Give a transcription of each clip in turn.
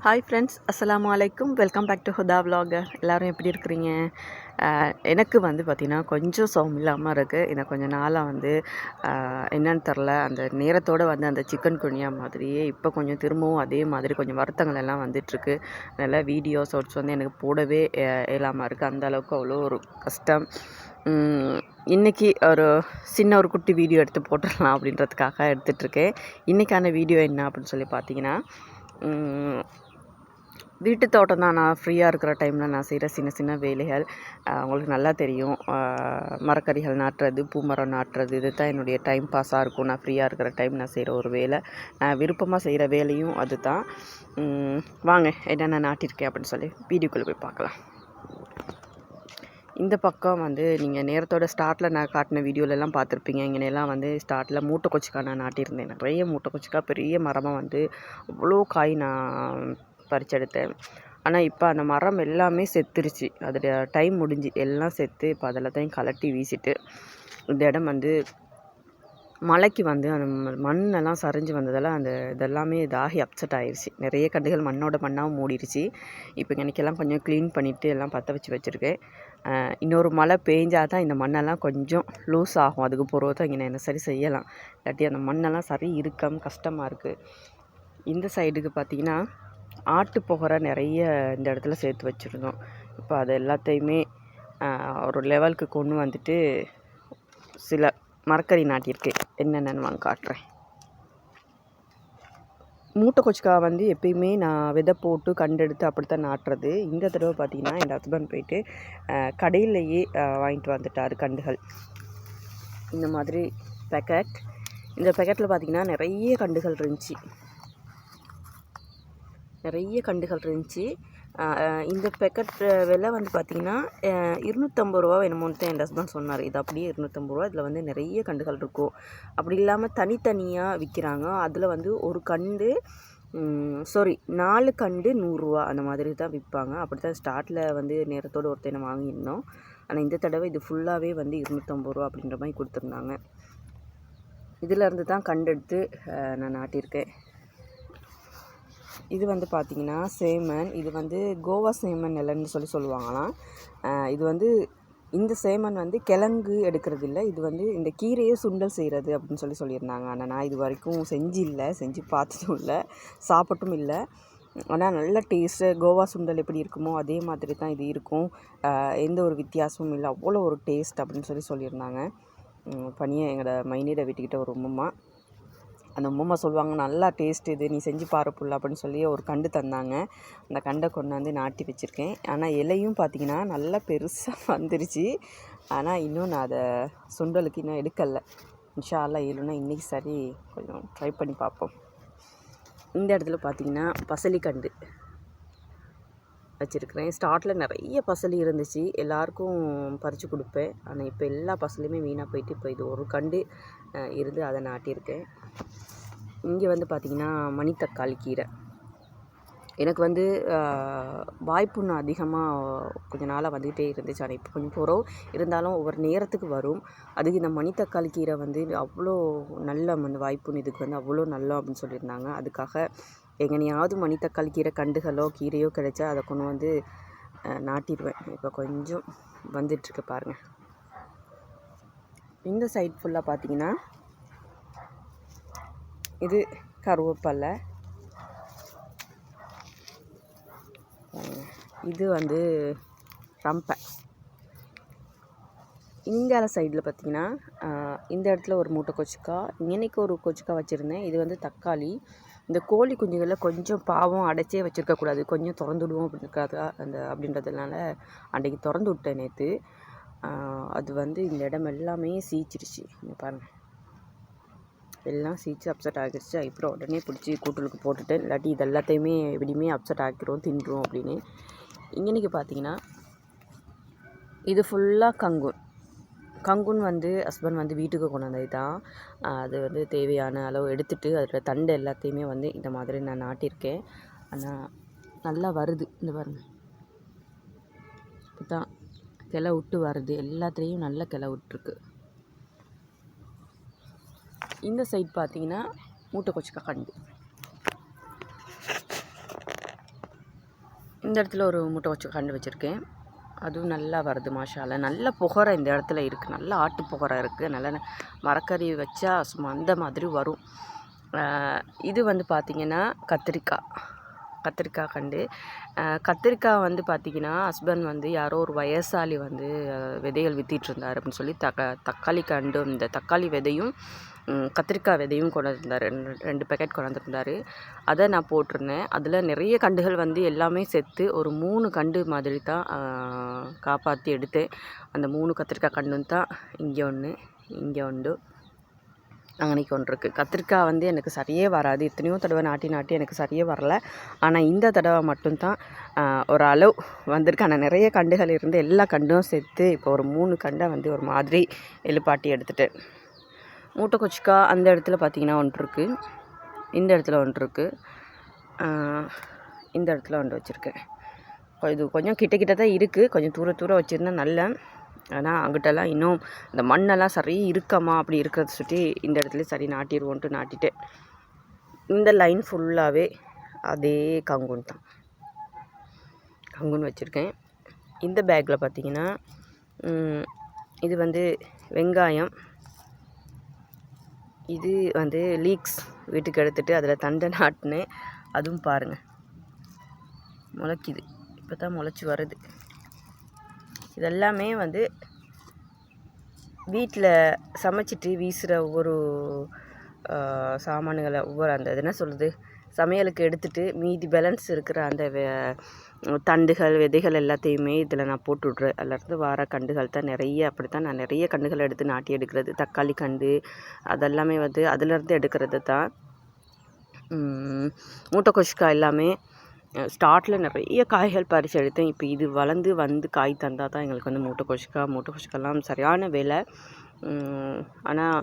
Hi friends, அஸ்ஸலாமு அலைக்கும். Welcome back to Huda vlogger. எல்லோரும் எப்படி இருக்கிறீங்க? எனக்கு வந்து பார்த்திங்கன்னா கொஞ்சம் சௌம் இல்லாமல் இருக்குது. எனக்கு கொஞ்சம் நாளாக வந்து என்னன்னு தெரில, அந்த நேரத்தோடு வந்து அந்த சிக்கன் குனியா மாதிரியே இப்போ கொஞ்சம் திரும்பவும் அதே மாதிரி கொஞ்சம் வருத்தங்கள் எல்லாம் வந்துட்டுருக்கு. அதனால் வீடியோ ஷார்ட்ஸ் வந்து எனக்கு போடவே இயலாமல் இருக்குது. அந்த அளவுக்கு அவ்வளோ ஒரு கஷ்டம். இன்றைக்கி ஒரு குட்டி வீடியோ எடுத்து போட்டுடலாம் அப்படின்றதுக்காக எடுத்துகிட்ருக்கேன். இன்றைக்கான வீடியோ என்ன அப்படின்னு சொல்லி பார்த்தீங்கன்னா, வீட்டு தோட்டம் தான். நான் ஃப்ரீயாக இருக்கிற டைமில் நான் செய்கிற சின்ன சின்ன வேலைகள் உங்களுக்கு நல்லா தெரியும். மரக்கறிகள் நாட்டுறது, பூமரம் நாட்டுறது, இது தான் என்னுடைய டைம் பாஸாக இருக்கும். நான் ஃப்ரீயாக இருக்கிற டைம் நான் செய்கிற ஒரு வேலை, நான் விருப்பமாக செய்கிற வேலையும் அது தான். வாங்க என்னென்ன நாட்டியிருக்கேன் அப்படின்னு சொல்லி வீடியோக்குள்ளே போய் பார்க்கலாம். இந்த பக்கம் வந்து நீங்கள் நேரத்தோட ஸ்டார்ட்டில் நான் காட்டின வீடியோலெல்லாம் பார்த்துருப்பீங்க. இங்கேலாம் வந்து ஸ்டார்ட்டில் மூட்டை கொச்சிக்காய் நான் நாட்டியிருந்தேன். நிறைய மூட்டை கொச்சிக்காய் பெரிய மரமாக வந்து அவ்வளோ காய் நான் பறிச்செடுத்தேன். ஆனால் இப்போ அந்த மரம் எல்லாமே செத்துருச்சு. அதோடைய டைம் முடிஞ்சு எல்லாம் செத்து இப்போ அதெல்லாத்தையும் கலட்டி வீசிட்டு, இந்த இடம் வந்து மழைக்கு வந்து அந்த மண்ணெல்லாம் சரிஞ்சு வந்ததால் அந்த இதெல்லாமே இதாகி அப்செட் ஆகிடுச்சு. நிறைய கண்டுகள் மண்ணோட மண்ணாகவும் மூடிடுச்சு. இப்போ இன்றைக்கெல்லாம் கொஞ்சம் க்ளீன் பண்ணிவிட்டு எல்லாம் பற்ற வச்சுருக்கேன். இன்னொரு மழை பெஞ்சால் தான் இந்த மண்ணெல்லாம் கொஞ்சம் லூஸ் ஆகும். அதுக்கு பிறகு தான் இங்கே என்ன சரி செய்யலாம். இல்லாட்டி அந்த மண்ணெல்லாம் சரி இருக்காமல் கஷ்டமாக இருக்குது. இந்த சைடுக்கு பார்த்திங்கன்னா ஆட்டு புகரை நிறைய இந்த இடத்துல சேர்த்து வச்சுருந்தோம். இப்போ அது எல்லாத்தையுமே ஒரு லெவலுக்கு கொண்டு வந்துட்டு சில மரக்கறி நாட்டியிருக்கேன். என்னென்னு வாங்க காட்டுறேன். மூட்டை கொச்சிக்காய் வந்து எப்பயுமே நான் விதை போட்டு கண்டெடுத்து அப்படித்தான் நாட்டுறது. இந்த தடவை பார்த்திங்கன்னா என் ஹஸ்பண்ட் போயிட்டு கடையிலேயே வாங்கிட்டு வந்துட்டார் கண்டுகள். இந்த மாதிரி பேக்கெட். இந்த பேக்கெட்டில் பார்த்திங்கன்னா நிறைய கண்டுகள் இருந்துச்சு. இந்த பேக்கெட் விலை வந்து பார்த்திங்கன்னா 250 ரூபா என்னமோன்னு தான் என் ஹஸ்பண்ட் சொன்னார். இது அப்படியே 250 ரூபா. இதில் வந்து நிறைய கண்டுகள் இருக்கும். அப்படி இல்லாமல் தனித்தனியாக விற்கிறாங்க. அதில் வந்து ஒரு கண்டு 4 கண்டு 100 ரூபா அந்த மாதிரி தான் விற்பாங்க. அப்படி தான் ஸ்டார்ட்டில் வந்து நேரத்தோடு ஒருத்தனை வாங்கியிருந்தோம். ஆனால் இந்த தடவை இது ஃபுல்லாகவே வந்து 250 ரூபா அப்படின்ற மாதிரி கொடுத்துருந்தாங்க. இதிலேருந்து தான் கண்டெடுத்து நான் நாட்டியிருக்கேன். இது வந்து பார்த்திங்கன்னா சேமன். இது வந்து கோவா சேமன் நிலன்னு சொல்லுவாங்களாம். இது வந்து இந்த சேமன் வந்து கிழங்கு எடுக்கிறது இல்லை, இது வந்து இந்த கீரையை சுண்டல் செய்கிறது அப்படின்னு சொல்லியிருந்தாங்க. ஆனால் நான் இது வரைக்கும் செஞ்சு பார்த்ததும் இல்லை, சாப்பிட்டும் இல்லை. ஆனால் நல்ல டேஸ்ட்டு. கோவா சுண்டல் எப்படி இருக்குமோ அதே மாதிரி தான் இது இருக்கும். எந்த ஒரு வித்தியாசமும் இல்லை, அவ்வளோ ஒரு டேஸ்ட் அப்படின்னு சொல்லியிருந்தாங்க. பனியை எங்களோட மைனியோட வீட்டுக்கிட்ட ஒரு உம்மா, அந்த உம்மா சொல்லுவாங்க, நல்லா டேஸ்ட் இது, நீ செஞ்சு பாரு புள்ள அப்படின்னு சொல்லி ஒரு கண்டு தந்தாங்க. அந்த கண்டை கொண்டு வந்து நாட்டி வச்சுருக்கேன். ஆனால் இலையும் பார்த்திங்கன்னா நல்லா பெருசாக வந்துருச்சு. ஆனால் இன்னும் நான் அதை சுண்டலுக்கு இன்னும் எடுக்கலை. இன்ஷா அல்லாஹ் இல்லைன்னா இன்றைக்கி சரி கொஞ்சம் ட்ரை பண்ணி பார்ப்போம். இந்த இடத்துல பார்த்திங்கன்னா பசலி கண்டு வச்சுருக்கிறேன். ஸ்டார்ட்டில் நிறைய பசலி இருந்துச்சு, எல்லாருக்கும் பறித்து கொடுப்பேன். ஆனால் இப்போ எல்லா பசலையுமே வீணாக போயிட்டு இப்போ இது ஒரு கண்டு இருந்து அதை நாட்டியிருக்கேன். இங்கே வந்து பார்த்திங்கன்னா மணித்தக்காளி கீரை. எனக்கு வந்து வாய்ப்புண்ணு அதிகமாக கொஞ்சம் நாளாக வந்துகிட்டே இருந்துச்சு. ஆனால் இப்போ கொஞ்சம் போகிறோம் இருந்தாலும் ஒவ்வொரு நேரத்துக்கு வரும். அதுக்கு இந்த மணித்தக்காளி கீரை வந்து அவ்வளோ நல்ல அந்த வாய்ப்புண்ணு இதுக்கு வந்து அவ்வளோ நல்ல அப்படின்னு சொல்லியிருந்தாங்க. அதுக்காக எங்கனையாவது மணித்தக்காளி கீரை கண்டுகளோ கீரையோ கிடைச்சா அதை கொண்டு வந்து நாட்டிடுவேன். இப்போ கொஞ்சம் வந்துட்டுருக்கு பாருங்கள். இந்த சைட் ஃபுல்லாக பார்த்திங்கன்னா இது கருவேப்பிலை. இது வந்து ரம்பை. இங்கால சைடில் பார்த்திங்கன்னா இந்த இடத்துல ஒரு மூட்டை கொச்சிக்காய், இன்றைக்கி ஒரு கொச்சிக்காய் வச்சுருந்தேன். இது வந்து தக்காளி. இந்த கோழி குஞ்சுகளில் கொஞ்சம் பாவம் அடைச்சே வச்சுருக்கக்கூடாது, கொஞ்சம் திறந்து விடுவோம் அப்படின்றதுனால அன்றைக்கி திறந்து விட்டேன் நேற்று. அது வந்து இந்த இடம் எல்லாமே சீச்சிருச்சு. பாருங்கள், எல்லாம் சீச்சு அப்செட் ஆகிடுச்சு. அப்புறம் உடனே பிடிச்சி கூட்டுலுக்கு போட்டுட்டேன். இல்லாட்டி இது எல்லாத்தையுமே எப்படியுமே அப்செட் ஆக்கிரும், தின்றும் அப்படின்னு. இன்றைக்கி பார்த்திங்கன்னா இது ஃபுல்லாக கங்குன் வந்து ஹஸ்பண்ட் வந்து வீட்டுக்கு கொண்டு வந்தது தான். அது வந்து தேவையான அளவு எடுத்துகிட்டு அதோட தண்டு எல்லாத்தையுமே வந்து இந்த மாதிரி நான் நாட்டியிருக்கேன். ஆனால் நல்லா வருது. இந்த பாருங்கள், இப்போ தான் கிளை விட்டு வருது. எல்லாத்துலேயும் நல்ல கிளை விட்டுருக்கு. இந்த சைட் பார்த்திங்கன்னா மூட்டை கொச்சிக்காய் கண்டு. இந்த இடத்துல ஒரு முட்டை வச்சு கண்டு வச்சுருக்கேன். அதுவும் நல்லா வருது மாஷாஅல்லா. நல்ல புகரை இந்த இடத்துல இருக்குது, நல்ல ஆட்டு புகரை இருக்குது. நல்ல மரக்கறி வச்சா சும்மா அந்த மாதிரி வரும். இது வந்து பார்த்திங்கன்னா கத்திரிக்காய் கண்டு. கத்திரிக்காய் வந்து பார்த்திங்கன்னா ஹஸ்பண்ட் வந்து யாரோ ஒரு வயசாளி வந்து விதைகள் வித்திட்ருந்தார் அப்படின்னு சொல்லி தக்காளி கண்டு, இந்த தக்காளி விதையும் கத்திரிக்காய் விதையும் கொண்டு வந்திருந்தார். 2 பேக்கெட் கொண்டு வந்திருந்தார். அதை நான் போட்டிருந்தேன். அதில் நிறைய கண்டுகள் வந்து எல்லாமே செத்து ஒரு 3 கண்டு மாதிரி தான் காப்பாற்றி எடுத்தேன். அந்த 3 கத்திரிக்காய் கண்டு தான் இங்கே ஒன்று, இங்கே ஒன்று, அங்கனைக்கு ஒன்று இருக்குது. கத்திரிக்காய் வந்து எனக்கு சரியே வராது. எத்தனையோ தடவை நாட்டி எனக்கு சரியே வரலை. ஆனால் இந்த தடவை மட்டும்தான் ஒரு அளவு வந்திருக்கு. ஆனால் நிறைய கண்டுகள் இருந்து எல்லா கண்டும் செத்து இப்போ ஒரு 3 கண்டை வந்து ஒரு மாதிரி எழுப்பாட்டி எடுத்துட்டேன். மூட்டை கொச்சிக்காய் அந்த இடத்துல பார்த்திங்கன்னா ஒன்று இருக்குது, இந்த இடத்துல ஒன்று இருக்குது, இந்த இடத்துல ஒன்று வச்சுருக்கேன். இது கொஞ்சம் கிட்ட தான் இருக்குது. கொஞ்சம் தூர வச்சுருந்தா நல்ல. ஆனால் அங்கிட்டெல்லாம் இன்னும் இந்த மண்ணெல்லாம் சரி இருக்கமா அப்படி இருக்கிறத சுற்றி இந்த இடத்துல சரி நாட்டிடுவோன்ட்டு நாட்டிட்டேன். இந்த லைன் ஃபுல்லாகவே அதே கங்குன் தான், கங்குன் வச்சுருக்கேன். இந்த பேக்கில் பார்த்திங்கன்னா இது வந்து வெங்காயம், இது வந்து லீக்ஸ் வீட்டுக்கு எடுத்துகிட்டு அதில் தண்டை நாட்டினேன். அதுவும் பாருங்கள் முளைக்குது, இப்போ தான் முளைச்சி வருது. இதெல்லாமே வந்து வீட்டில் சமைச்சிட்டு வீசுகிற ஒவ்வொரு சாமான்களை ஒவ்வொரு அந்த என்ன சொல்கிறது சமையலுக்கு எடுத்துகிட்டு மீதி பேலன்ஸ் இருக்கிற அந்த தண்டுகள் விதைகள் எல்லாத்தையுமே இதில் நான் போட்டு விட்றேன். அதிலேருந்து வர கண்டுகள் தான் நிறைய. அப்படி தான் நான் நிறைய கண்டுகள் எடுத்து நாட்டி எடுக்கிறது. தக்காளி கண்டு அதெல்லாமே வந்து அதிலேருந்து எடுக்கிறது தான். மூட்டை கொச்சிக்காய் எல்லாமே ஸ்டார்ட்டில் நிறைய காய்கள் பறித்து எடுத்தேன். இப்போ இது வளர்ந்து வந்து காய் தந்தால் தான் எங்களுக்கு வந்து மூட்டை கொச்சிக்காய்லாம் சரியான விலை. ஆனால்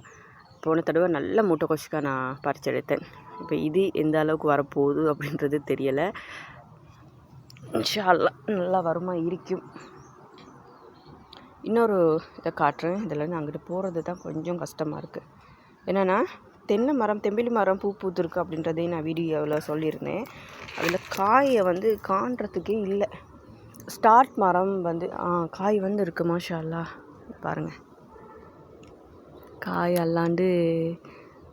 போன தடவை நல்ல மூட்டை கொச்சிக்காய் நான் பறித்து எடுத்தேன். இப்போ இது எந்த அளவுக்கு வரப்போகுது அப்படின்றது தெரியலை. இன்ஷா அல்லாஹ் நல்லா வருமா இருக்கும். இன்னொரு இதை காட்டுறேன். இதில் அங்கிட்டு போகிறது தான் கொஞ்சம் கஷ்டமாக இருக்குது. என்னென்னா தென்னை மரம், தெம்பிலி மரம் பூத்துருக்கு அப்படின்றதையும் நான் வீடியோவில் சொல்லியிருந்தேன். அதில் காயை வந்து காண்றதுக்கே இல்லை. ஸ்டார்ட் மரம் வந்து காய் வந்து இருக்குது மாஷா அல்லாஹ். பாருங்கள் காய் அல்லாண்டு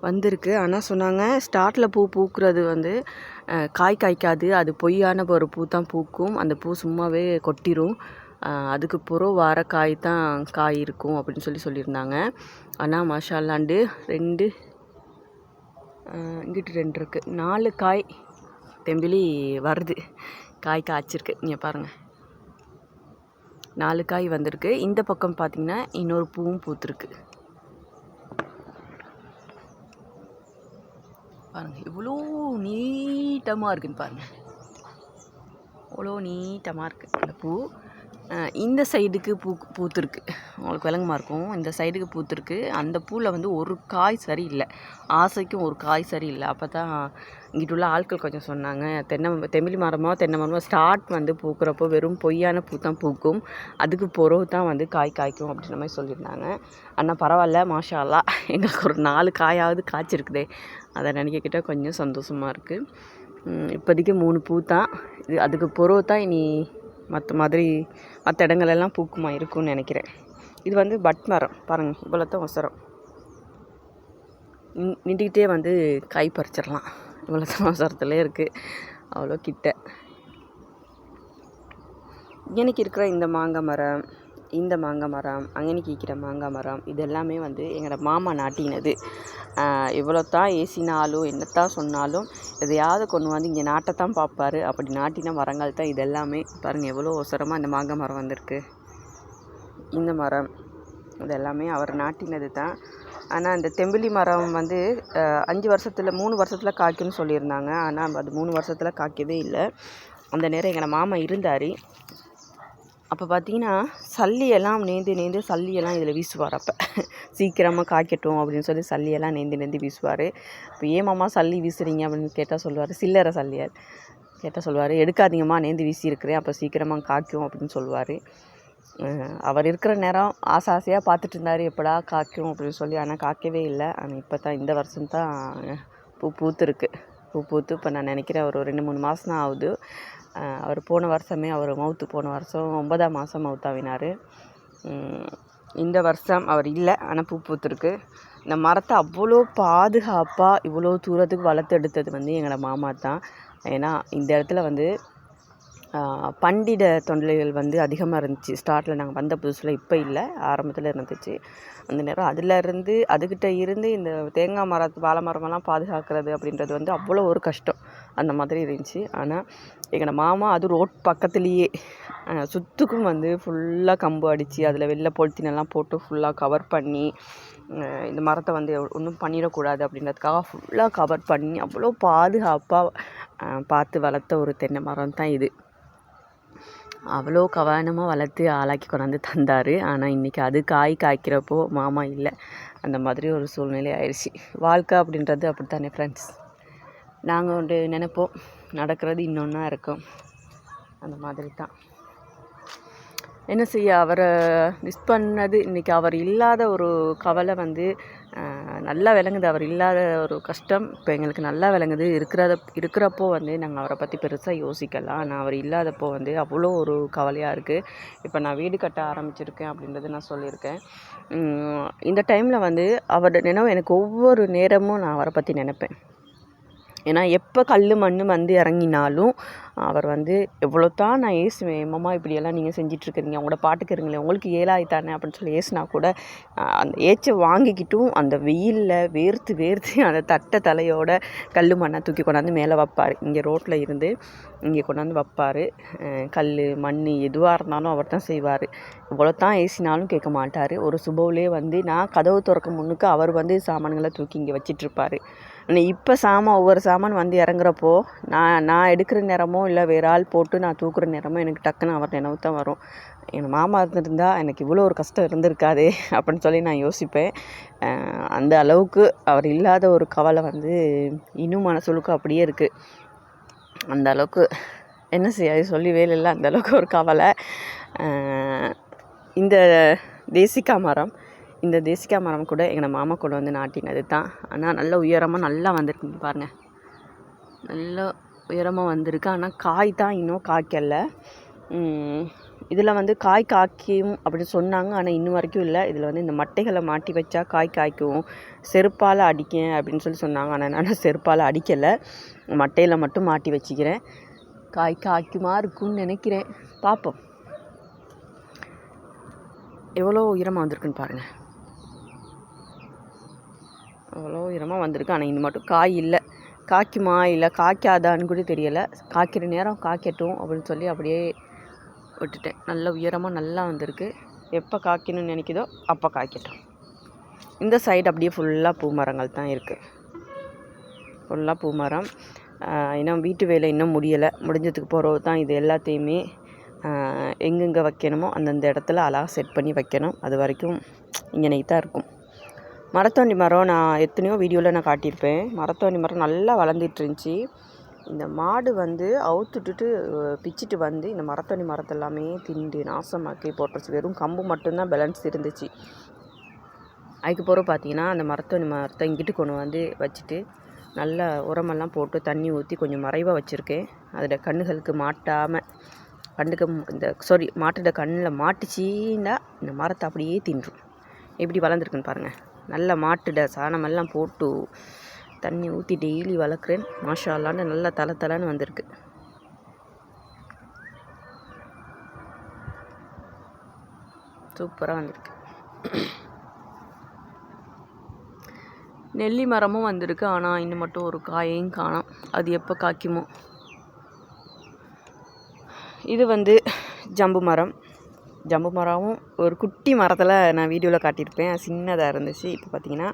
வந்திருக்கு. ஆனால் சொன்னாங்க ஸ்டார்ட்டில் பூக்கிறது வந்து காய்க்காது, அது பொய்யான ஒரு பூ தான் பூக்கும். அந்த பூ சும்மாவே கொட்டிடும். அதுக்கு பிறகு வர காய் தான் காய் இருக்கும் அப்படின்னு சொல்லியிருந்தாங்க. ஆனால் மாஷா அல்லாண்டு 2 இங்கிட்டு 2 இருக்குது, 4 காய் தெம்பிலி வருது. காய் காய்ச்சிருக்கு. நீங்கள் பாருங்கள் 4 காய் வந்திருக்கு. இந்த பக்கம் பார்த்திங்கன்னா இன்னொரு பூவும் பூத்துருக்கு. பாருங்கள் இவ்வளோ நீட்டமாக இருக்குன்னு பாருங்கள், அவ்வளோ நீட்டமாக இருக்குது அந்த பூ. இந்த சைடுக்கு பூத்துருக்கு. உங்களுக்கு விளங்குமா இருக்கும். இந்த சைடுக்கு பூத்துருக்கு. அந்த பூவில் வந்து ஒரு காய் சரியில்லை. ஆசைக்கும் ஒரு காய் சரியில்லை. அப்போ தான் இங்கிட்டு உள்ள ஆட்கள் கொஞ்சம் சொன்னாங்க, தெம்பிலி மரமோ தென்னை மரமோ ஸ்டார்ட் வந்து பூக்கிறப்போ வெறும் பொய்யான பூ தான் பூக்கும், அதுக்கு பிறகு தான் வந்து காய்க்கும் அப்படின்ற மாதிரி சொல்லியிருந்தாங்க. ஆனால் பரவாயில்ல மாஷா அல்லாஹ் எங்களுக்கு ஒரு 4 காயாவது காய்ச்சிருக்குதே. அதை நினைக்கிட்ட கொஞ்சம் சந்தோஷமாக இருக்குது. இப்போதைக்கு 3 பூ தான். இது அதுக்கு பிறகு தான் இனி மற்ற இடங்களெல்லாம் பூக்குமா இருக்கும்னு நினைக்கிறேன். இது வந்து பட் மரம் பாருங்கள், இவ்வளோ தான் அவசரம். நின்றுக்கிட்டே வந்து காய் பறிச்சிடலாம். இவ்வளோ தான் அவசரத்துலேயே இருக்குது, அவ்வளோ கிட்ட. எனக்கு இருக்கிற இந்த மாங்காய் மரம், இந்த மாங்காய் மரம், அங்கனைக்கு இருக்கிற மாங்காய் மரம், இது எல்லாமே வந்து எங்களோட மாமா நாட்டினது. எவ்வளோ தான் ஏசினாலும் என்னத்தான் சொன்னாலும் எதையாவது கொண்டு வந்து இங்கே நாட்டத்தான் பார்ப்பார். அப்படி நாட்டின மரங்கள் தான் இது எல்லாமே. பாருங்கள் எவ்வளோ அவசரமாக இந்த மாங்காய் மரம் வந்திருக்கு. இந்த மரம் இது எல்லாமே அவர் நாட்டினது தான். ஆனால் இந்த தெம்பிலி மரம் வந்து 5 வருஷத்தில் 3 வருஷத்தில் காய்க்கும்னு சொல்லியிருந்தாங்க. ஆனால் அது 3 வருஷத்தில் காய்க்கவே இல்லை. அந்த நேரம் எங்கள் மாமா இருந்தார். அப்போ பார்த்திங்கன்னா சல்லியெல்லாம் நேர்ந்து சல்லியெல்லாம் இதில் வீசுவார். அப்போ சீக்கிரமாக காய்க்கட்டும் அப்படின்னு சொல்லி சல்லியெல்லாம் நேர்ந்து வீசுவார். இப்போ ஏன் மாமா சல்லி வீசுகிறீங்க அப்படின்னு கேட்டால் சொல்லுவார், சில்லறை சல்லியார் கேட்டால் சொல்லுவார், எடுக்காதீங்கம்மா நேர்ந்து வீசியிருக்கிறேன், அப்போ சீக்கிரமாக காய்க்கும் அப்படின்னு சொல்லுவார். அவர் இருக்கிற நேரம் ஆசையாக பார்த்துட்டு இருந்தார் எப்படா காய்க்கும் அப்படின்னு சொல்லி. ஆனால் காய்க்கவே இல்லை. ஆனால் இப்போ தான் இந்த வருஷம்தான் பூத்துருக்கு. பூ பூத்து இப்போ நான் நினைக்கிறேன் ஒரு 2-3 மாதம் தான் ஆகுது. அவர் போன வருஷமே அவர் மவுத்து போன வருஷம் 9ஆம் மாதம் மவுத்தாவினார். இந்த வருஷம் அவர் இல்லை, ஆனால் பூ பூத்துருக்கு. இந்த மரத்தை அவ்வளோ பாதுகாப்பாக இவ்வளோ தூரத்துக்கு வளர்த்தெடுத்தது வந்து எங்களோட மாமா தான். ஏன்னா இந்த இடத்துல வந்து பண்டிட தொண்டலைகள் வந்து அதிகமாக இருந்துச்சு. ஸ்டார்ட்டில் நாங்கள் வந்த புதுசில், இப்போ இல்லை, ஆரம்பத்தில் இருந்துச்சு. அந்த நேரம் அதிலேருந்து அதுக்கிட்ட இருந்து இந்த தேங்காய் மரத்து வாழை மரமெல்லாம் பாதுகாக்கிறது அப்படின்றது வந்து அவ்வளோ ஒரு கஷ்டம். அந்த மாதிரி இருந்துச்சு. ஆனால் எங்களோட மாமா அது ரோட் பக்கத்துலேயே சுற்றுக்கும் வந்து ஃபுல்லாக கம்பு அடித்து அதில் வெளில பொலித்தீனெல்லாம் போட்டு ஃபுல்லாக கவர் பண்ணி இந்த மரத்தை வந்து ஒன்றும் பண்ணிடக்கூடாது அப்படின்றதுக்காக ஃபுல்லாக கவர் பண்ணி அவ்வளோ பாதுகாப்பாக பார்த்து வளர்த்த ஒரு தென்னை மரம் தான் இது. அவ்வளோ கவனமாக வளர்த்து ஆளாக்கி கொண்டாந்து தந்தார். ஆனால் இன்றைக்கி அது காய்க்கிறப்போ மாமா இல்லை. அந்த மாதிரி ஒரு சூழ்நிலை ஆயிடுச்சு. வாழ்க்கை அப்படின்றது அப்படி தானே ஃப்ரெண்ட்ஸ். நாங்கள் ஒன்று நினைப்போம், நடக்கிறது இன்னொன்றா இருக்கும். அந்த மாதிரி தான். என்ன செய்ய, அவரை மிஸ் பண்ணது இன்றைக்கி அவர் இல்லாத ஒரு கவலை வந்து நல்லா விளங்குது. அவர் இல்லாத ஒரு கஷ்டம் இப்போ எங்களுக்கு நல்லா விளங்குது. இருக்கிறப்போ வந்து நாங்கள் அவரை பற்றி பெருசாக யோசிக்கலாம். ஆனால் அவர் இல்லாதப்போ வந்து அவ்வளோ ஒரு கவலையாக இருக்குது. இப்போ நான் வீடு கட்ட ஆரம்பிச்சிருக்கேன் அப்படின்றது நான் சொல்லியிருக்கேன். இந்த டைமில் வந்து அவரோட நினைவு எனக்கு ஒவ்வொரு நேரமும் நான் அவரை பற்றி நினைப்பேன். ஏன்னா எப்போ கல் மண் வந்து இறங்கினாலும் அவர் வந்து எவ்வளோ தான் நான் ஏசுவேன், மாமா இப்படியெல்லாம் நீங்கள் செஞ்சிட்ருக்கிறீங்க, உங்களோட பாட்டுக்கு இருங்களேன், உங்களுக்கு ஏழாயித்தானே அப்படின்னு சொல்லி ஏசுனா கூட அந்த ஏச்சை வாங்கிக்கிட்டும் அந்த வெயிலில் வேர்த்து அந்த தட்டை தலையோட கல் மண்ணை தூக்கி கொண்டாந்து மேலே வைப்பார். இங்கே ரோட்டில் இருந்து இங்கே கொண்டாந்து வைப்பார். கல் மண் எதுவாக இருந்தாலும் அவர் தான் செய்வார். இவ்வளோ தான் ஏசினாலும் கேட்க மாட்டார். ஒரு சுபவுலே வந்து நான் கதவு திறக்க முன்னுக்கு அவர் வந்து சாமான்களை தூக்கி இங்கே வச்சிட்ருப்பார். ஆனால் இப்போ ஒவ்வொரு சாமான் வந்து இறங்குறப்போ நான் எடுக்கிற நேரமோ இல்லை வேறு ஆள் போட்டு நான் தூக்குற நேரமோ எனக்கு டக்குன்னு அவர் நினைவு தான் வரும். என் மாமா இருந்திருந்தா எனக்கு இவ்வளோ ஒரு கஷ்டம் இருந்திருக்காதே அப்படின்னு சொல்லி நான் யோசிப்பேன். அந்த அளவுக்கு அவர் இல்லாத ஒரு கவலை வந்து இன்னும் மனசுலுக்கு அப்படியே இருக்குது. அந்த அளவுக்கு என்ன செய்யாது, சொல்லி வேலை இல்லை, அந்த அளவுக்கு ஒரு கவலை. இந்த தேசிக்காய் மரம் கூட எங்கள் மாமா கூட வந்து நாட்டினது தான். ஆனால் நல்ல உயரமாக நல்லா வந்திருக்கு பாருங்கள், நல்ல உயரமாக வந்திருக்கு. ஆனால் காய் தான் இன்னும் காய்க்கலை. இதில் வந்து காய் காய்க்கும் அப்படின்னு சொன்னாங்க, ஆனால் இன்னும் வரைக்கும் இல்லை. இதில் வந்து இந்த மட்டைகளை மாட்டி வச்சா காய் காய்க்கும், செருப்பால் அடிக்க அப்படின்னு சொல்லி சொன்னாங்க. ஆனால் நான் செருப்பால் அடிக்கலை, மட்டையில் மட்டும் மாட்டி வச்சுக்கிறேன். காய் காய்க்குமா இருக்குன்னு நினைக்கிறேன், பார்ப்போம். எவ்வளோ உயரமாக வந்திருக்குன்னு பாருங்கள், அவ்வளோ உயரமாக வந்திருக்கு. ஆனால் இன்னும் மட்டும் காய் இல்லை. காய்க்குமா இல்லை காய்க்காதான்னு கூட தெரியலை. காய்க்கிற நேரம் காய்க்கட்டும் அப்படின்னு சொல்லி அப்படியே விட்டுட்டேன். நல்ல உயரமாக நல்லா வந்திருக்கு. எப்போ காய்க்கணும்னு நினைக்குதோ அப்போ காய்க்கட்டும். இந்த சைடு அப்படியே ஃபுல்லாக பூ மரங்கள் தான் இருக்குது, ஃபுல்லாக பூ மரம். இன்னும் வீட்டு வேலை இன்னும் முடியலை. முடிஞ்சதுக்கு போகிறது தான் இது எல்லாத்தையுமே எங்கெங்கே வைக்கணுமோ அந்தந்த இடத்துல அழகாக செட் பண்ணி வைக்கணும். அது வரைக்கும் இங்கே தான் இருக்கும். மரத்தோண்டி மரம் நான் எத்தனையோ வீடியோவில் நான் காட்டியிருப்பேன். மரத்தோண்டி மரம் நல்லா வளர்ந்துட்டு இருந்துச்சு. இந்த மாடு வந்து அவுத்துட்டு பிச்சுட்டு வந்து இந்த மரத்தோண்டி மரத்தை எல்லாமே திண்டு நாசமாக்கி போட்டுருச்சு. வெறும் கம்பு மட்டும்தான் பேலன்ஸ் இருந்துச்சு. அதுக்கு பிறகு பார்த்தீங்கன்னா அந்த மரத்தோண்டி மரத்தை இங்கிட்டு கொண்டு வந்து வச்சுட்டு நல்லா உரமெல்லாம் போட்டு தண்ணி ஊற்றி கொஞ்சம் மறைவாக வச்சுருக்கேன். அதில் கண்ணுகளுக்கு மாட்டாமல் மாட்டோட கண்ணில் மாட்டுச்சின்னா இந்த மரத்தை அப்படியே தின்றும். எப்படி வளர்ந்துருக்குன்னு பாருங்கள். நல்லா மாட்டுட சாணமெல்லாம் போட்டு தண்ணி ஊற்றி டெய்லி வளர்க்குறேன். மாஷா அல்லான்னு நல்லா தலை வந்திருக்கு. சூப்பராக வந்திருக்கு. நெல்லி மரமும் வந்திருக்கு. ஆனால் இன்னும் மட்டும் ஒரு காயையும் காணோம். அது எப்போ காய்க்குமோ. இது வந்து ஜம்பு மரமும் ஒரு குட்டி மரத்தில் நான் வீடியோவில் காட்டியிருப்பேன். சின்னதாக இருந்துச்சு. இப்போ பார்த்திங்கன்னா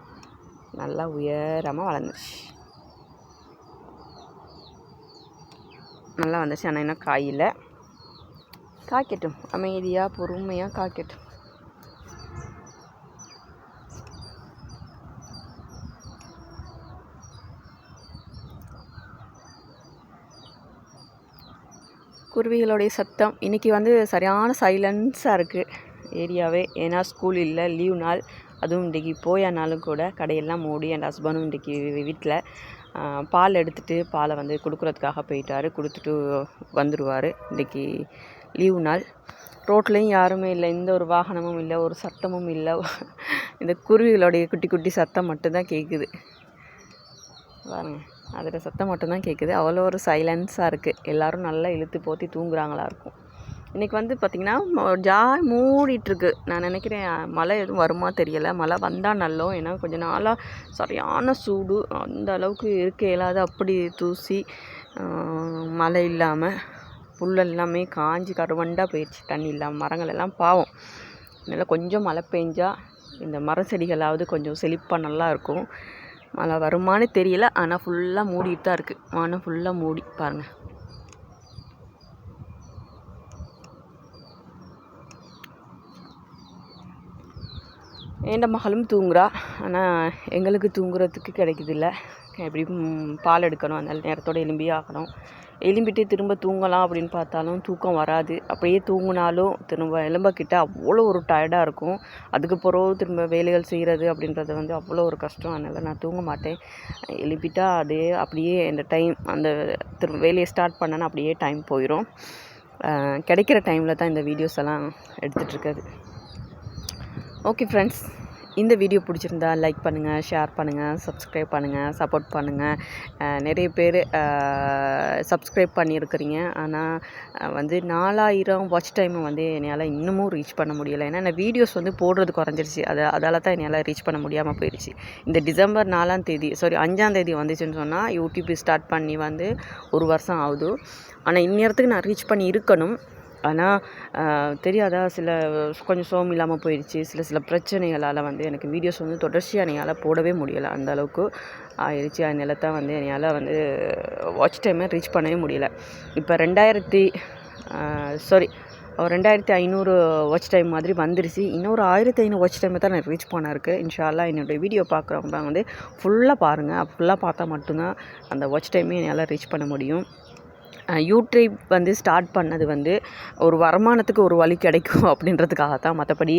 நல்லா உயரமாக வளர்ந்துச்சு. நல்லா வந்துச்சு. ஆனால் இன்னும் காயில் காய்க்கட்டும், அமைதியாக பொறுமையாக காய்க்கட்டும். குருவிகளுடைய சத்தம் இன்றைக்கி வந்து சரியான சைலன்ஸாக இருக்குது ஏரியாவே. ஏன்னா ஸ்கூல் இல்லை, லீவ் நாள். அதுவும் இன்றைக்கி போயானாலும் கூட கடையெல்லாம் மூடி. என் ஹஸ்பண்டும் இன்றைக்கி வீட்டில். பால் எடுத்துகிட்டு பாலை வந்து கொடுக்குறதுக்காக போயிட்டார். கொடுத்துட்டு வந்துடுவார். இன்றைக்கி லீவு நாள். ரோட்லேயும் யாருமே இல்லை, எந்த ஒரு வாகனமும் இல்லை, ஒரு சத்தமும் இல்லை. இந்த குருவிகளுடைய குட்டி குட்டி சத்தம் மட்டும்தான் கேட்குது பாருங்க. அதில் சத்தம் மட்டும்தான் கேட்குது. அவ்வளோ ஒரு சைலன்ஸாக இருக்குது. எல்லோரும் நல்லா இழுத்து போற்றி தூங்குறாங்களா இருக்கும். இன்றைக்கி வந்து பார்த்திங்கன்னா மூடிட்டுருக்கு. நான் நினைக்கிறேன் மழை எதுவும் வருமா தெரியலை. மழை வந்தால் நல்லோம். ஏன்னா கொஞ்சம் நாளாக சரியான சூடு, அந்த அளவுக்கு இருக்க இயலாது. அப்படி தூசி, மழை இல்லாமல் புல் எல்லாமே காஞ்சி கருவண்டாக போயிடுச்சு. தண்ணி இல்லாமல் மரங்கள் எல்லாம் பாவம். அதனால் கொஞ்சம் மழை பெஞ்சால் இந்த மர செடிகளாவது கொஞ்சம் செழிப்பாக நல்லா இருக்கும். மழை வருமானு தெரியல. ஆனால் ஃபுல்லாக மூடிட்டு தான் இருக்குது. வானம் ஃபுல்லாக மூடி பாருங்கள். என் மகளும் தூங்குறா. ஆனால் எங்களுக்கு தூங்குறதுக்கு கிடைக்குதில்ல. எப்படி பால் எடுக்கணும், அதனால நேரத்தோடு எலும்பியே ஆகணும். எலும்பிட்டு திரும்ப தூங்கலாம் அப்படின்னு பார்த்தாலும் தூக்கம் வராது. அப்படியே தூங்கினாலும் திரும்ப எலும்பக்கிட்ட அவ்வளோ ஒரு டயர்டாக இருக்கும். அதுக்கு பிறகு திரும்ப வேலைகள் செய்கிறது அப்படின்றது வந்து அவ்வளோ ஒரு கஷ்டம். அதனால் நான் தூங்க மாட்டேன். எழுப்பிட்டா அப்படியே அந்த டைம் அந்த திரும்ப வேலையை ஸ்டார்ட் பண்ணேன்னா அப்படியே டைம் போயிடும். கிடைக்கிற டைமில் தான் இந்த வீடியோஸ் எல்லாம் எடுத்துகிட்ருக்குது. ஓகே ஃப்ரெண்ட்ஸ், இந்த வீடியோ பிடிச்சிருந்தா லைக் பண்ணுங்கள், ஷேர் பண்ணுங்கள், சப்ஸ்கிரைப் பண்ணுங்கள், சப்போர்ட் பண்ணுங்கள். நிறைய பேர் சப்ஸ்கிரைப் பண்ணியிருக்கிறீங்க. ஆனால் வந்து 4000 வாட்ச் டைமை வந்து என்னால் இன்னமும் ரீச் பண்ண முடியலை. ஏன்னா நான் வீடியோஸ் வந்து போடுறது குறைஞ்சிருச்சு. அதால் தான் என்னால் ரீச் பண்ண முடியாமல் போயிடுச்சு. இந்த டிசம்பர் 5ஆம் தேதி வந்துச்சுன்னு சொன்னால் யூடியூப் ஸ்டார்ட் பண்ணி வந்து 1 வருஷம் ஆகுது. ஆனால் இந்நேரத்துக்கு நான் ரீச் பண்ணி இருக்கணும். ஆனால் தெரியாதா, கொஞ்சம் சோம் இல்லாமல் போயிடுச்சு. சில பிரச்சனைகளால் வந்து எனக்கு வீடியோஸ் வந்து தொடர்ச்சியாக என்னால் போடவே முடியலை. அந்த அளவுக்கு ஆயிடுச்சு. அதனால தான் வந்து என்னால் வந்து வாட்ச் டைமை ரீச் பண்ணவே முடியலை. இப்போ 2500 வாட்ச் டைம் மாதிரி வந்துருச்சு. இன்னொரு 1500 வாட்ச் டைமை தான் நான் ரீச் பண்ண இருக்குது. இன்ஷா அல்லாஹ் என்னுடைய வீடியோ பார்க்குறவங்க வந்து ஃபுல்லாக பாருங்கள். ஃபுல்லாக பார்த்தா மட்டும்தான் அந்த வாட்ச் டைமே என்னால் ரீச் பண்ண முடியும். யூடியூப் வந்து ஸ்டார்ட் பண்ணது வந்து ஒரு வருமானத்துக்கு ஒரு வழி கிடைக்கும் அப்படின்றதுக்காக தான். மற்றபடி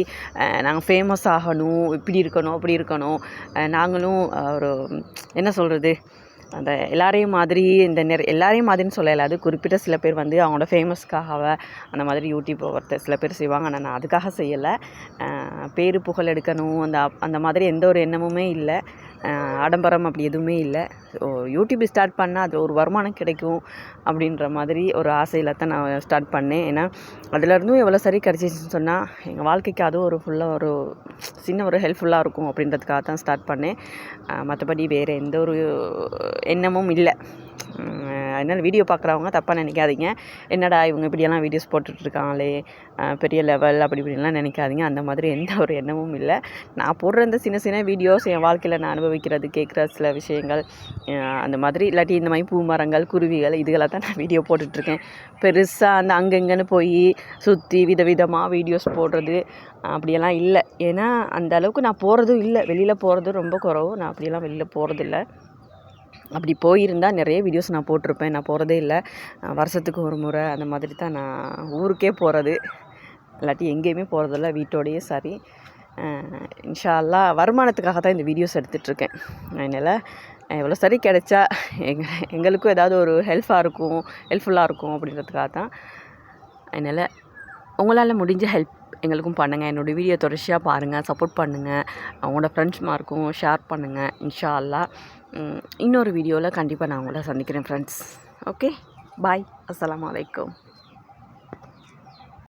நாங்கள் ஃபேமஸ் ஆகணும், இப்படி இருக்கணும், அப்படி இருக்கணும், நாங்களும் ஒரு என்ன சொல்கிறது, அந்த எல்லாரையும் மாதிரின்னு சொல்லலை. அது குறிப்பிட்ட சில பேர் வந்து அவங்களோட ஃபேமஸ்க்காக அந்த மாதிரி யூடியூப் சில பேர் செய்வாங்க. ஆனால் நான் அதுக்காக செய்யலை. பேரு புகழ் எடுக்கணும் அந்த மாதிரி எந்த ஒரு எண்ணமுமே இல்லை. ஆடம்பரம் அப்படி எதுவுமே இல்லை. ஸோ யூடியூப் ஸ்டார்ட் பண்ணால் அது ஒரு வருமானம் கிடைக்கும் அப்படின்ற மாதிரி ஒரு ஆசையில் தான் நான் ஸ்டார்ட் பண்ணேன். ஏன்னா அதிலருந்தும் எவ்வளோ சரி கிடச்சிச்சின்னு சொன்னால் எங்கள் வாழ்க்கைக்கு அதுவும் ஒரு ஃபுல்லாக ஒரு சின்ன ஒரு ஹெல்ப்ஃபுல்லாக இருக்கும் அப்படின்றதுக்காக தான் ஸ்டார்ட் பண்ணேன். மற்றபடி வேறு எந்த ஒரு எண்ணமும் இல்லை. அதனால் வீடியோ பார்க்குறவங்க தப்பாக நினைக்காதீங்க. என்னடா இவங்க இப்படியெல்லாம் வீடியோஸ் போட்டுட்ருக்காங்களே, பெரிய லெவல் அப்படி இப்படின்லாம் நினைக்காதீங்க. அந்த மாதிரி எந்த ஒரு எண்ணமும் இல்லை. நான் போடுற இந்த சின்ன வீடியோஸ் என் வாழ்க்கையில் நான் அனுபவிக்கிறது, கேட்குற சில விஷயங்கள், அந்த மாதிரி இல்லாட்டி இந்த மாதிரி பூ மரங்கள், குருவிகள், இதுகளை தான் நான் வீடியோ போட்டுட்ருக்கேன். பெருசாக அங்கங்கன்னு போய் சுற்றி விதவிதமாக வீடியோஸ் போடுறது அப்படியெல்லாம் இல்லை. ஏன்னா அந்த அளவுக்கு நான் போகிறதும் இல்லை. வெளியில் போகிறது ரொம்ப குறவு. நான் அப்படியெல்லாம் வெளியில் போகிறதில்ல. அப்படி போயிருந்தால் நிறைய வீடியோஸ் நான் போட்டிருப்பேன். நான் போகிறதே இல்லை. வருஷத்துக்கு ஒரு முறை அந்த மாதிரி தான் நான் ஊருக்கே போகிறது. இல்லாட்டி எங்கேயுமே போகிறதில்ல, வீட்டோடையே சரி. இன்ஷா அல்லாஹ் வருமானத்துக்காக தான் இந்த வீடியோஸ் எடுத்துகிட்ருக்கேன். அதனால் எவ்வளோ சரி கிடைச்சா எங்களுக்கும் ஏதாவது ஒரு ஹெல்ப்ஃபுல்லாக இருக்கும் அப்படின்றதுக்காக தான். அதனால் உங்களால் முடிஞ்ச ஹெல்ப் எங்களுக்கும் பண்ணுங்கள். என்னோடய வீடியோ தொடர்ச்சியாக பாருங்கள், சப்போர்ட் பண்ணுங்கள். அவங்களோட ஃப்ரெண்ட்ஸ்மாருக்கும் ஷேர் பண்ணுங்கள். இன்ஷா அல்லாஹ் இன்னொரு வீடியோவில் கண்டிப்பாக நான் உங்களை சந்திக்கிறேன் ஃப்ரெண்ட்ஸ். ஓகே, பாய். அஸ்ஸலாமு அலைக்கும்.